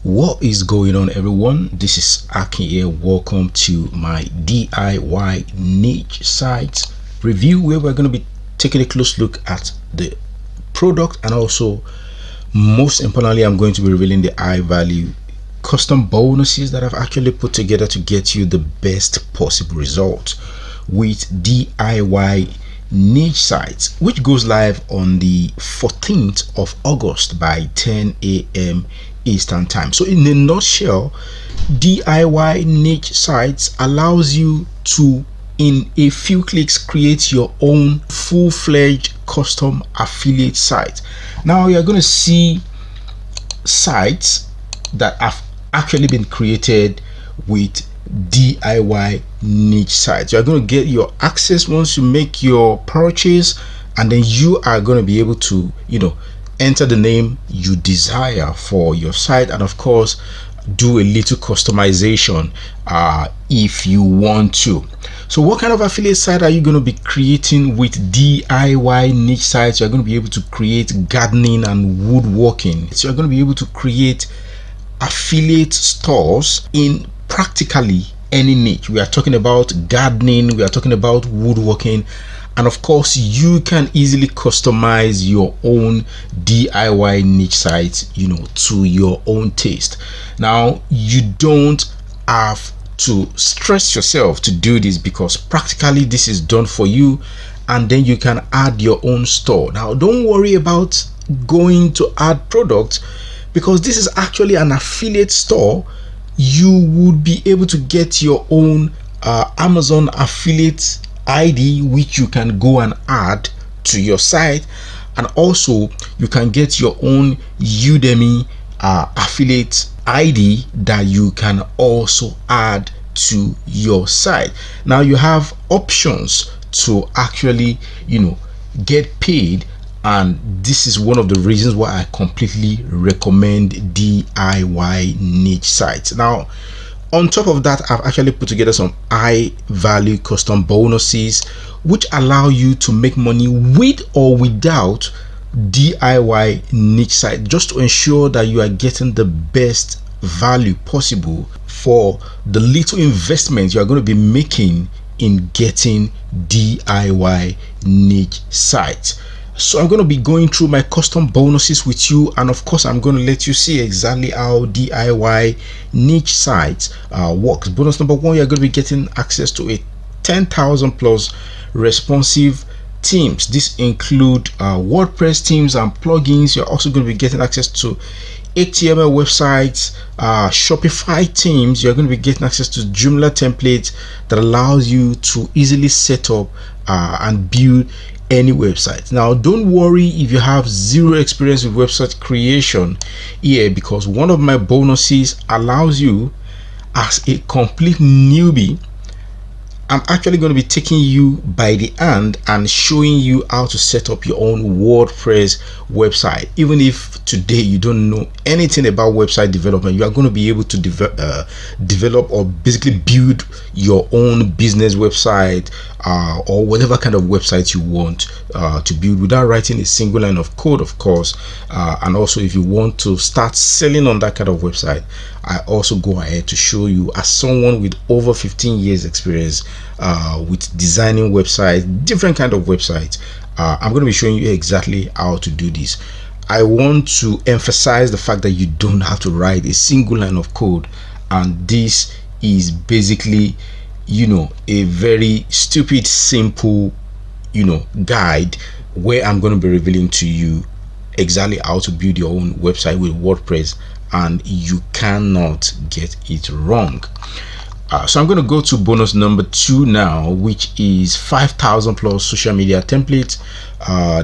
What is going on, everyone? This is Aki here. Welcome to my DIY niche site review, where we're going to be taking a close look at the product, and also most importantly, I'm going to be revealing the high value custom bonuses that I've actually put together to get you the best possible result with DIY niche sites, which goes live on the 14th of August by 10 a.m. Eastern time. So in a nutshell, DIY niche sites allows you to, in a few clicks, create your own full-fledged custom affiliate site. Now you're going to see sites that have actually been created with DIY niche sites. You're going to get your access once you make your purchase, and then you are going to be able to enter the name you desire for your site, and of course do a little customization if you want to. So what kind of affiliate site are you going to be creating with DIY niche sites? You're going to be able to create gardening and woodworking. So you're going to be able to create affiliate stores in practically any niche. We are talking about gardening, we are talking about woodworking, and of course you can easily customize your own DIY niche site to your own taste. Now you don't have to stress yourself to do this, because practically this is done for you, and then you can add your own store. Now don't worry about going to add products, because this is actually an affiliate store. You would be able to get your own Amazon affiliate ID, which you can go and add to your site, and also you can get your own Udemy affiliate ID that you can also add to your site. Now you have options to actually get paid, and this is one of the reasons why I completely recommend DIY niche sites. Now on top of that, I've actually put together some high value custom bonuses which allow you to make money with or without DIY niche site, just to ensure that you are getting the best value possible for the little investment you are going to be making in getting DIY niche sites. So I'm going to be going through my custom bonuses with you, and of course I'm going to let you see exactly how DIY niche sites works. Bonus number one, you're going to be getting access to a 10,000 plus responsive themes. This include WordPress themes and plugins. You're also going to be getting access to HTML websites, Shopify themes. You're going to be getting access to Joomla templates that allows you to easily set up and build any website. Now don't worry if you have zero experience with website creation here, because one of my bonuses allows you, as a complete newbie, I'm actually going to be taking you by the hand and showing you how to set up your own WordPress website. Even if today you don't know anything about website development, you are going to be able to develop or basically build your own business website or whatever kind of website you want to build without writing a single line of code, of course. And also, if you want to start selling on that kind of website, I also go ahead to show you, as someone with over 15 years experience with designing websites, different kind of websites. I'm going to be showing you exactly how to do this. I want to emphasize the fact that you don't have to write a single line of code, and this is basically a very stupid simple guide where I'm going to be revealing to you exactly how to build your own website with WordPress, and you cannot get it wrong. So I'm going to go to bonus number 2 now, which is 5,000 plus social media templates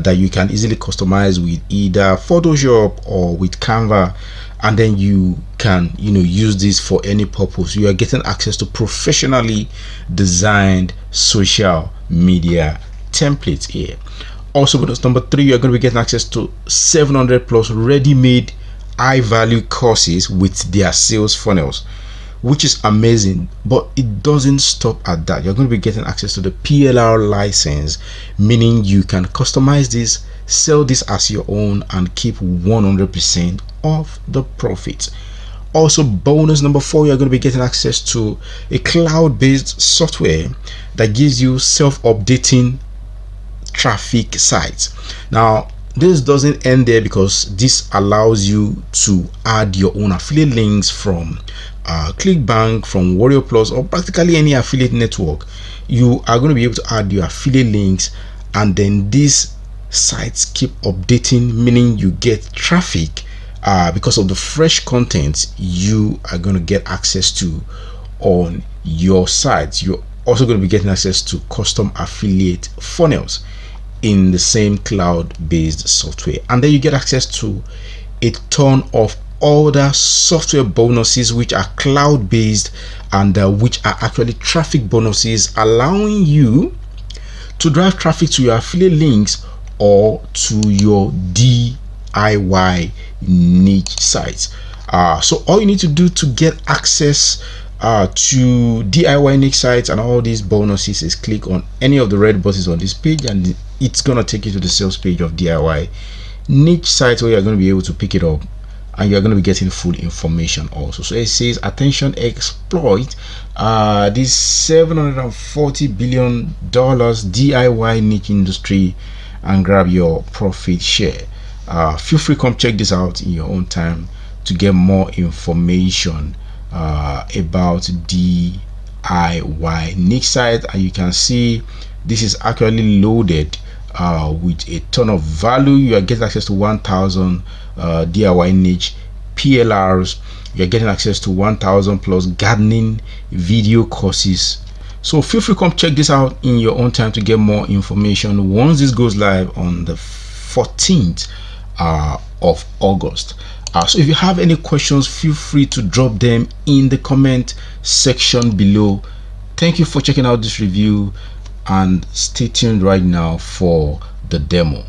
that you can easily customize with either Photoshop or with Canva, and then you can use this for any purpose. You are getting access to professionally designed social media templates here. Also, bonus number 3, you are going to be getting access to 700 plus ready-made high value courses with their sales funnels, which is amazing. But it doesn't stop at that. You're going to be getting access to the PLR license, meaning you can customize this, sell this as your own, and keep 100% of the profit. Also, bonus number 4, you're going to be getting access to a cloud-based software that gives you self-updating traffic sites. Now, this doesn't end there, because this allows you to add your own affiliate links from ClickBank, from Warrior Plus, or practically any affiliate network. You are going to be able to add your affiliate links, and then these sites keep updating, meaning you get traffic because of the fresh content you are going to get access to on your site. You're also going to be getting access to custom affiliate funnels in the same cloud-based software, and then you get access to a ton of other software bonuses which are cloud-based, and which are actually traffic bonuses, allowing you to drive traffic to your affiliate links or to your DIY niche sites. So all you need to do to get access to DIY niche sites and all these bonuses is click on any of the red buttons on this page, and it's gonna take you to the sales page of DIY niche sites, where you're going to be able to pick it up, and you're going to be getting full information also. So it says, attention, exploit this $740 billion DIY niche industry and grab your profit share. Feel free, come check this out in your own time to get more information about DIY niche site. And you can see this is actually loaded with a ton of value. You are getting access to 1,000 DIY niche PLRs. You're getting access to 1,000 plus gardening video courses. So feel free, come check this out in your own time to get more information once this goes live on the 14th of August. So if you have any questions, feel free to drop them in the comment section below. Thank you for checking out this review, and stay tuned right now for the demo.